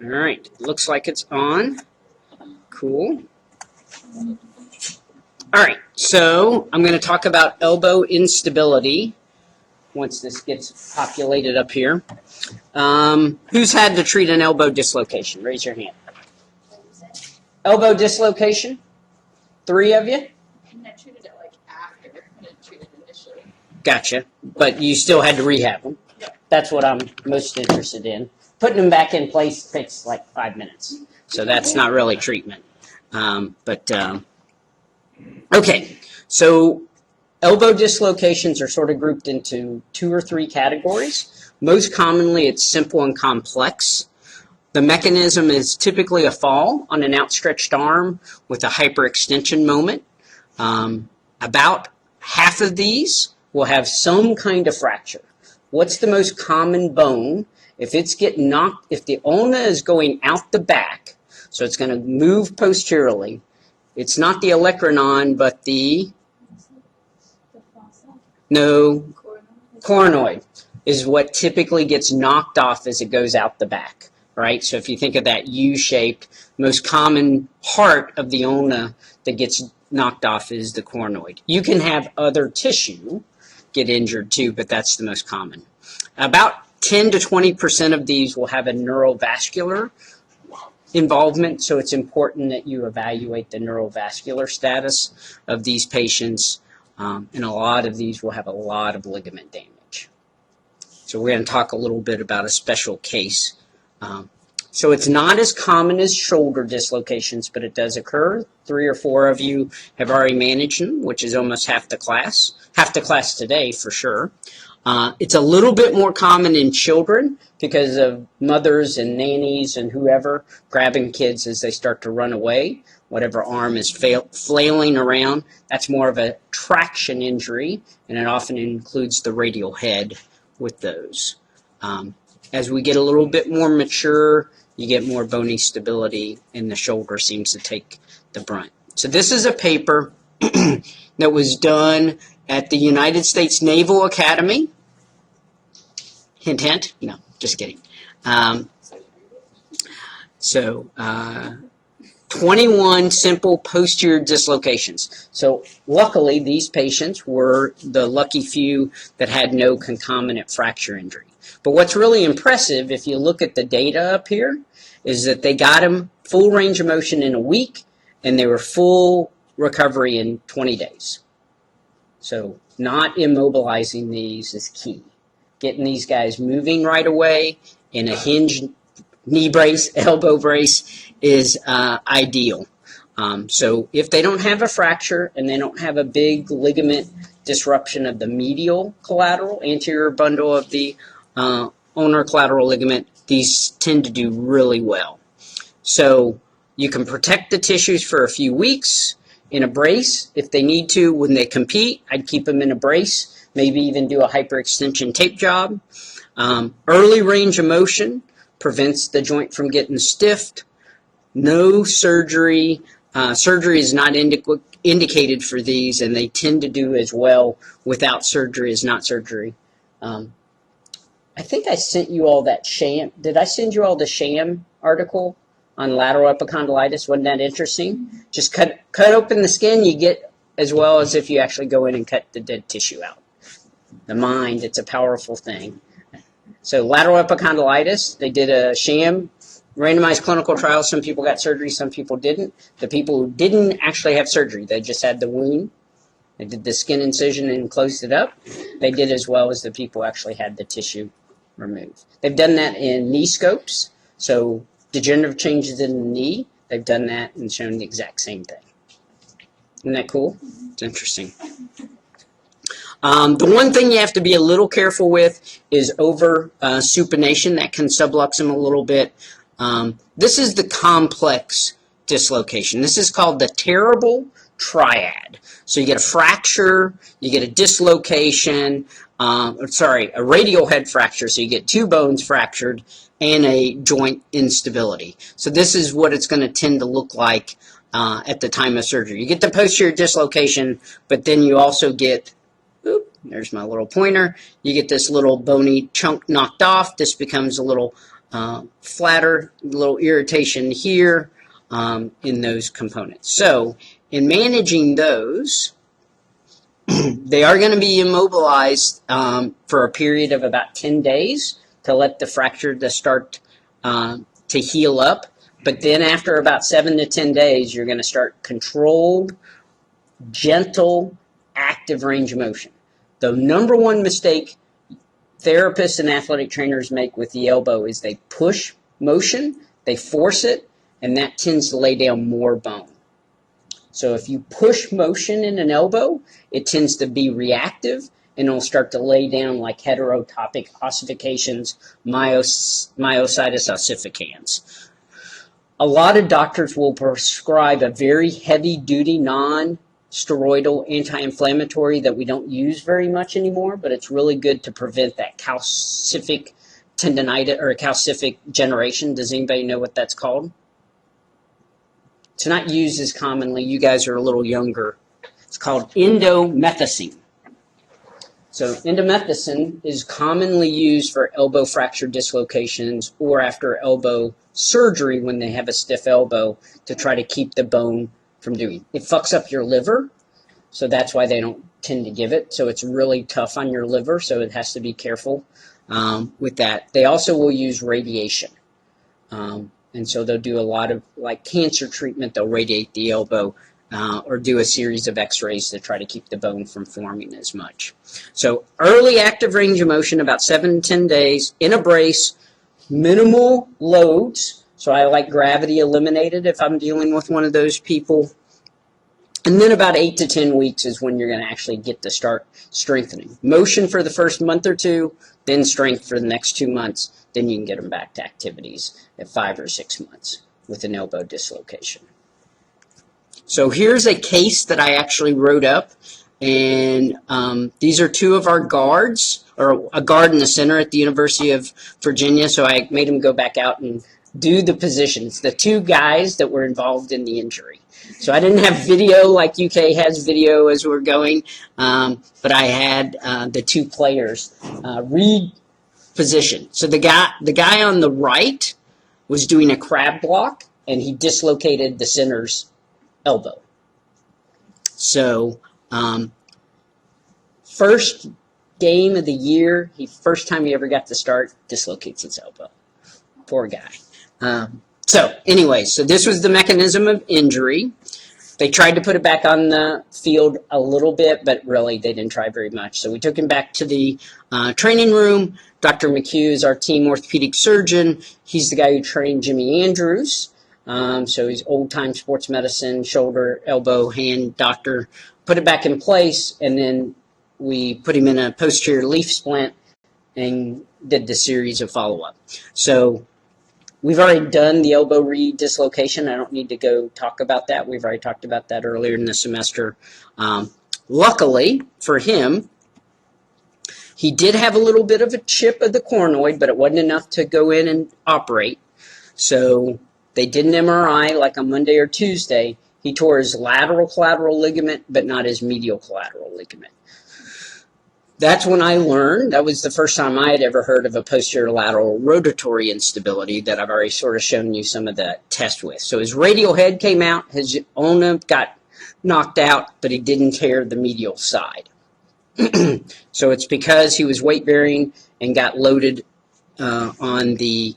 All right, looks like it's on. Cool. All right, so I'm going to talk about elbow instability once this gets populated up here. Who's had to treat an elbow dislocation? Raise your hand. Elbow dislocation? 3 of you? I treated it like after. I didn't treat it initially. Gotcha. But you still had to rehab them. Yeah. That's what I'm most interested in. Putting them back in place takes like 5 minutes. So that's not really treatment. Okay. So elbow dislocations are sort of grouped into 2 or 3 categories. Most commonly, it's simple and complex. The mechanism is typically a fall on an outstretched arm with a hyperextension moment. About half of these will have some kind of fracture. What's the most common bone? If it's getting knocked, if the ulna is going out the back, so it's going to move posteriorly, it's not the olecranon, but the coronoid is what typically gets knocked off as it goes out the back, right? So if you think of that U-shaped, most common part of the ulna that gets knocked off is the coronoid. You can have other tissue get injured too, but that's the most common. About 10 to 20% of these will have a neurovascular involvement, so it's important that you evaluate the neurovascular status of these patients, and a lot of these will have a lot of ligament damage. So we're going to talk a little bit about a special case. So it's not as common as shoulder dislocations, but it does occur. 3 or 4 of you have already managed them, which is almost half the class today for sure. It's a little bit more common in children because of mothers and nannies and whoever grabbing kids as they start to run away. Whatever arm is flailing around, that's more of a traction injury, and it often includes the radial head with those. As we get a little bit more mature, you get more bony stability, and the shoulder seems to take the brunt. So this is a paper that was done at the United States Naval Academy. Hint, hint. No, just kidding. 21 simple posterior dislocations. So luckily, these patients were the lucky few that had no concomitant fracture injury. But what's really impressive, if you look at the data up here, is that they got them full range of motion in a week, and they were full recovery in 20 days. So not immobilizing these is key. Getting these guys moving right away in a hinged knee brace, elbow brace is ideal. So if they don't have a fracture and they don't have a big ligament disruption of the medial collateral, anterior bundle of the ulnar collateral ligament, these tend to do really well. So you can protect the tissues for a few weeks in a brace. If they need to, when they compete, I'd keep them in a brace, maybe even do a hyperextension tape job. Early range of motion prevents the joint from getting stiffed. No surgery. Surgery is not indicated for these, and they tend to do as well without surgery as not surgery. I think I sent you all that sham. Did I send you all the sham article on lateral epicondylitis? Wasn't that interesting? Just cut open the skin, you get as well as if you actually go in and cut the dead tissue out. The mind, it's a powerful thing. So lateral epicondylitis, they did a sham randomized clinical trial. Some people got surgery, some people didn't. The people who didn't actually have surgery, they just had the wound. They did the skin incision and closed it up. They did as well as the people who actually had the tissue removed. They've done that in knee scopes. So degenerative changes in the knee, they've done that and shown the exact same thing. Isn't that cool? It's interesting. The one thing you have to be a little careful with is over supination. That can sublux them a little bit. This is the complex dislocation. This is called the terrible triad. So you get a fracture, you get a dislocation, a radial head fracture, so you get 2 bones fractured, and a joint instability. So this is what it's going to tend to look like at the time of surgery. You get the posterior dislocation, but then you also get, there's my little pointer, you get this little bony chunk knocked off. This becomes a little flatter, a little irritation here in those components. So in managing those, they are going to be immobilized for a period of about 10 days to let the fracture to start to heal up. But then after about 7 to 10 days, you're going to start controlled, gentle, active range of motion. The number one mistake therapists and athletic trainers make with the elbow is they push motion, they force it, and that tends to lay down more bone. So if you push motion in an elbow, it tends to be reactive, and it'll start to lay down like heterotopic ossifications, myositis ossificans. A lot of doctors will prescribe a very heavy-duty, non-steroidal anti-inflammatory that we don't use very much anymore, but it's really good to prevent that calcific tendonitis or calcific generation. Does anybody know what that's called? It's not used as commonly. You guys are a little younger. It's called indomethacin. So indomethacin is commonly used for elbow fracture dislocations or after elbow surgery when they have a stiff elbow to try to keep the bone from doing. It fucks up your liver, so that's why they don't tend to give it. So it's really tough on your liver, so it has to be careful with that. They also will use radiation. And so they'll do a lot of, like cancer treatment, they'll radiate the elbow or do a series of x-rays to try to keep the bone from forming as much. So early active range of motion, about 7 to 10 days, in a brace, minimal loads. So I like gravity eliminated if I'm dealing with one of those people. And then about 8 to 10 weeks is when you're going to actually get to start strengthening. Motion for the first month or two, then strength for the next 2 months. Then you can get them back to activities at 5 or 6 months with an elbow dislocation. So here's a case that I actually wrote up. And these are two of our guards, or a guard in the center at the University of Virginia. So I made them go back out and do the positions. The two guys that were involved in the injury. So I didn't have video like UK has video as we're going, but I had the two players read position. So the guy on the right was doing a crab block, and he dislocated the center's elbow. So first game of the year, first time he ever got to start, dislocates his elbow. Poor guy. So anyway, so this was the mechanism of injury. They tried to put it back on the field a little bit, but really they didn't try very much. So we took him back to the training room. Dr. McHugh is our team orthopedic surgeon. He's the guy who trained Jimmy Andrews. So he's old-time sports medicine, shoulder, elbow, hand doctor. Put it back in place, and then we put him in a posterior leaf splint and did the series of follow-up. So we've already done the elbow re-dislocation. I don't need to go talk about that. We've already talked about that earlier in the semester. Luckily for him, he did have a little bit of a chip of the coronoid, but it wasn't enough to go in and operate. So they did an MRI like on Monday or Tuesday. He tore his lateral collateral ligament, but not his medial collateral ligament. That's when I learned, that was the first time I had ever heard of a posterior lateral rotatory instability that I've already sort of shown you some of the tests with. So his radial head came out, his ulna got knocked out, but he didn't tear the medial side. So it's because he was weight bearing and got loaded on the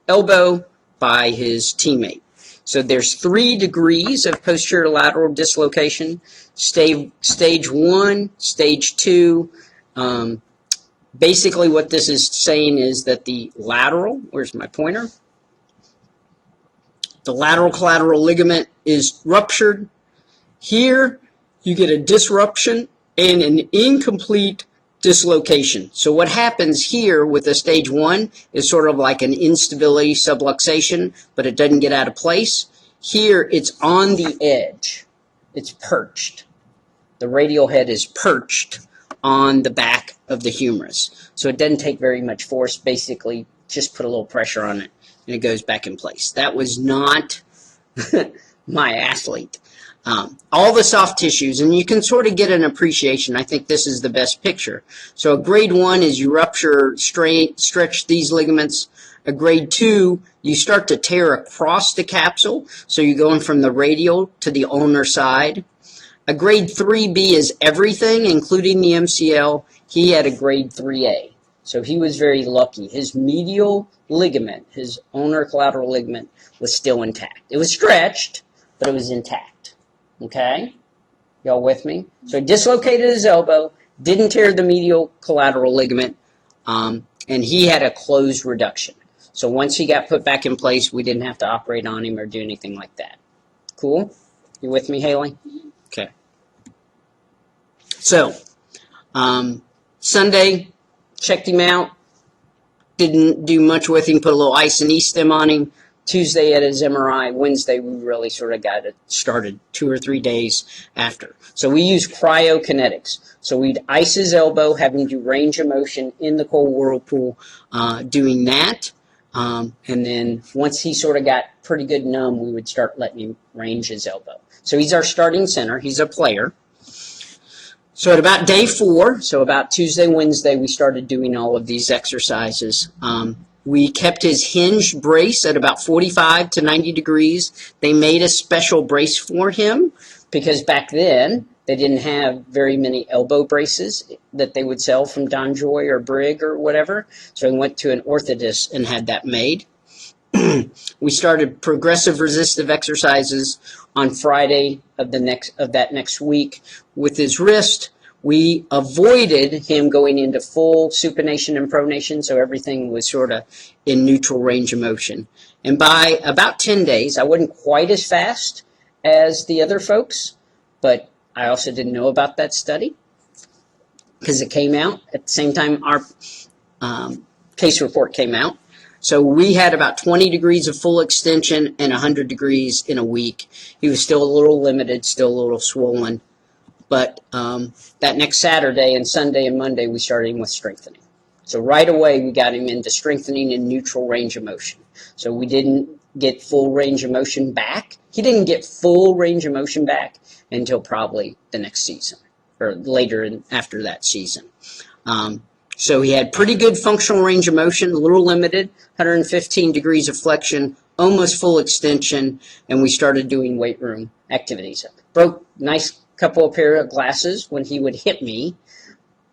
elbow by his teammate. So there's 3 degrees of posterior lateral dislocation. Stage 1, stage 2. Basically what this is saying is that the lateral, where's my pointer? The lateral collateral ligament is ruptured. Here you get a disruption and an incomplete dislocation. So what happens here with a stage 1 is sort of like an instability subluxation, but it doesn't get out of place. Here it's on the edge. It's perched. The radial head is perched on the back of the humerus. So it doesn't take very much force. Basically, just put a little pressure on it and it goes back in place. That was not my athlete. All the soft tissues, and you can sort of get an appreciation. I think this is the best picture. So a grade 1 is you rupture, stretch these ligaments, A grade 2, you start to tear across the capsule, so you're going from the radial to the ulnar side. A grade 3B is everything, including the MCL. He had a grade 3A, so he was very lucky. His medial ligament, his ulnar collateral ligament, was still intact. It was stretched, but it was intact. Okay? Y'all with me? So he dislocated his elbow, didn't tear the medial collateral ligament, and he had a closed reduction. So once he got put back in place, we didn't have to operate on him or do anything like that. Cool? You with me, Haley? Okay. So, Sunday, checked him out. Didn't do much with him, put a little ice and E-stim on him. Tuesday at his MRI. Wednesday, we really sort of got it started 2 or 3 days after. So we use cryokinetics. So we'd ice his elbow, have him do range of motion in the cold whirlpool, doing that. And then once he sort of got pretty good numb, we would start letting him range his elbow. So he's our starting center. He's a player. So at about day 4, so about Tuesday, Wednesday, we started doing all of these exercises. We kept his hinge brace at about 45 to 90 degrees. They made a special brace for him because back then they didn't have very many elbow braces that they would sell from Don Joy or Brig or whatever. So we went to an orthotist and had that made. We started progressive resistive exercises on Friday of that next week with his wrist. We avoided him going into full supination and pronation, so everything was sort of in neutral range of motion. And by about 10 days, I wasn't quite as fast as the other folks, but I also didn't know about that study because it came out at the same time our case report came out. So we had about 20 degrees of full extension and 100 degrees in a week. He was still a little limited, still a little swollen. But that next Saturday and Sunday and Monday, we started him with strengthening. So right away, we got him into strengthening in neutral range of motion. So we didn't get full range of motion back. He didn't get full range of motion back until probably the next season or later after that season. So he had pretty good functional range of motion, a little limited, 115 degrees of flexion, almost full extension, and we started doing weight room activities. Broke nice couple of pair of glasses when he would hit me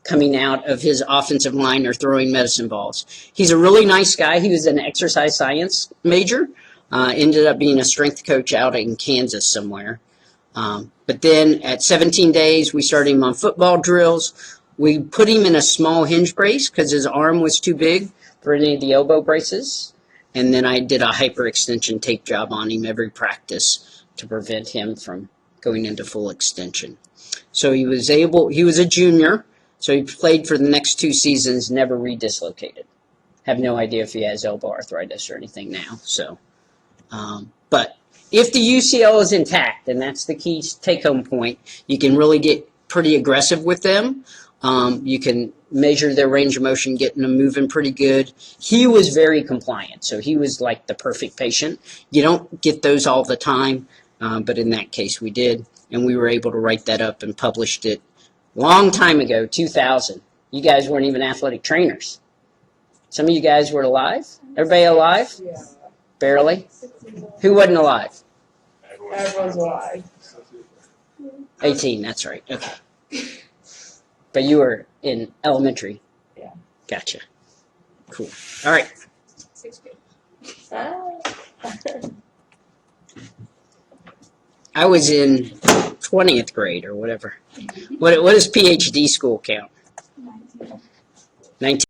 coming out of his offensive line or throwing medicine balls. He's a really nice guy. He was an exercise science major, ended up being a strength coach out in Kansas somewhere. But then at 17 days, we started him on football drills. We put him in a small hinge brace because his arm was too big for any of the elbow braces. And then I did a hyperextension tape job on him every practice to prevent him from going into full extension. So he was a junior, so he played for the next 2 seasons, never redislocated. Have no idea if he has elbow arthritis or anything now. So, but if the UCL is intact, and that's the key take-home point, you can really get pretty aggressive with them. You can measure their range of motion, getting them moving pretty good. He was very compliant, so he was like the perfect patient. You don't get those all the time, but in that case we did, and we were able to write that up and published it long time ago, 2000. You guys weren't even athletic trainers. Some of you guys were alive? Everybody alive? Yeah. Barely? Who wasn't alive? Everyone's alive. 18, that's right. Okay. But you were in elementary? Yeah. Gotcha. Cool. All right. 6 grade. I was in 20th grade or whatever. What does PhD school count? 19.